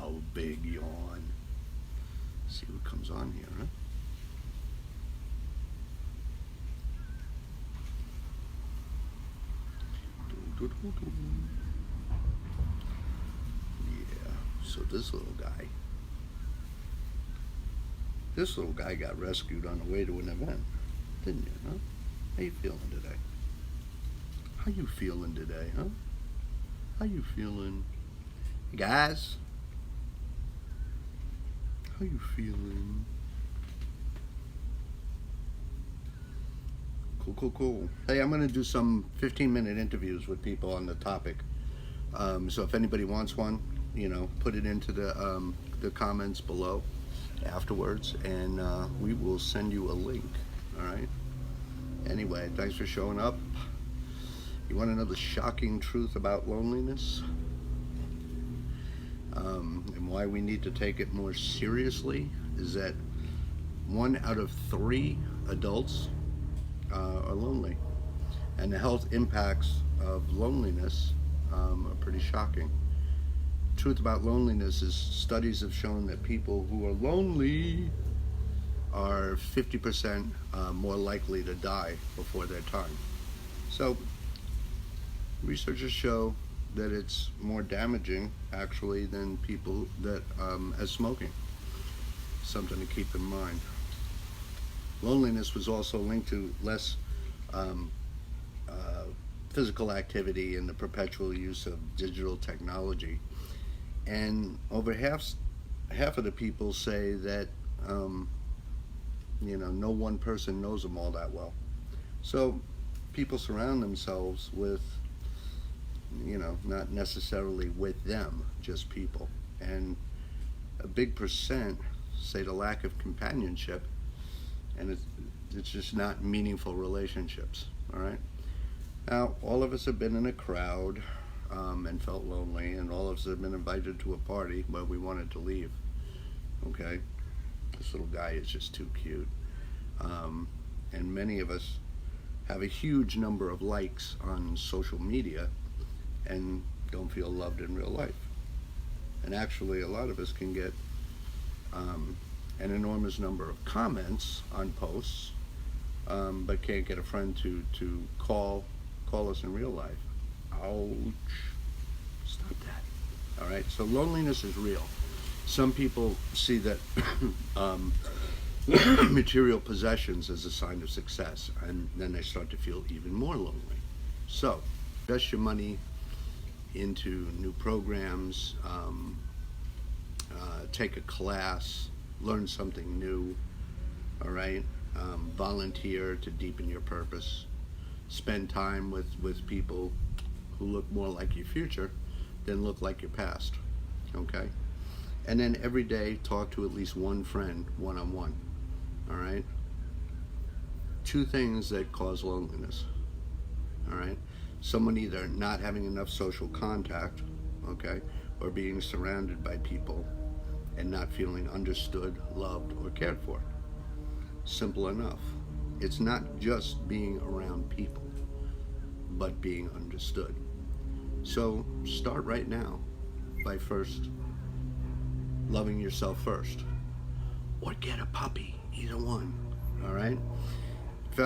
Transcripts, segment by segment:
Oh, big yawn. See what comes on here, huh? Yeah, so this little guy got rescued on the way to an event, didn't you, huh? How you feeling today? How you feeling today, huh? How you feeling? Hey guys, how you feeling? Cool. Hey, I'm gonna do some 15-minute interviews with people on the topic. So if anybody wants one, put it into the comments below afterwards, and we will send you a link. All right. Anyway, thanks for showing up. You want to know the shocking truth about loneliness? And why we need to take it more seriously is that 1 out of 3 adults are lonely, and the health impacts of loneliness are pretty shocking. Truth about loneliness is studies have shown that people who are lonely are 50% more likely to die before their time. So researchers show that it's more damaging actually than people that as smoking. Something to keep in mind. Loneliness was also linked to less physical activity and the perpetual use of digital technology. And over half of the people say that no one person knows them all that well. So people surround themselves with, not necessarily with them, just people. And a big percent say the lack of companionship, and it's just not meaningful relationships. All right. Now, all of us have been in a crowd and felt lonely, and all of us have been invited to a party but we wanted to leave. Okay, this little guy is just too cute, and many of us have a huge number of likes on social media and don't feel loved in real life. And actually, a lot of us can get an enormous number of comments on posts, but can't get a friend to call us in real life. Ouch. Stop that. All right, so loneliness is real. Some people see that material possessions as a sign of success, and then they start to feel even more lonely. So invest your money into new programs, take a class, learn something new, all right? Volunteer to deepen your purpose. Spend time with people who look more like your future than look like your past, okay? And then every day talk to at least one friend one-on-one, all right? 2 things that cause loneliness, all right? Someone either not having enough social contact, okay, or being surrounded by people and not feeling understood, loved, or cared for. Simple enough. It's not just being around people, but being understood. So start right now by first loving yourself first, or get a puppy, either one, all right? If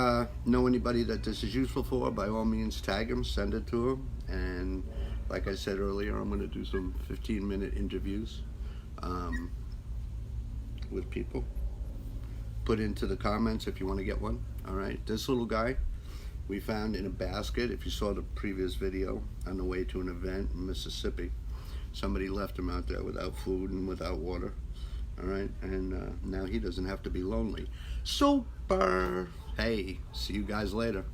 know anybody that this is useful for, by all means tag them, send it to them, and like I said earlier, I'm going to do some 15-minute interviews with people. Put into the comments if you want to get one. All right, this little guy we found in a basket. If you saw the previous video, on the way to an event in Mississippi, somebody left him out there without food and without water. All right, and now he doesn't have to be lonely. Super. Hey, see you guys later.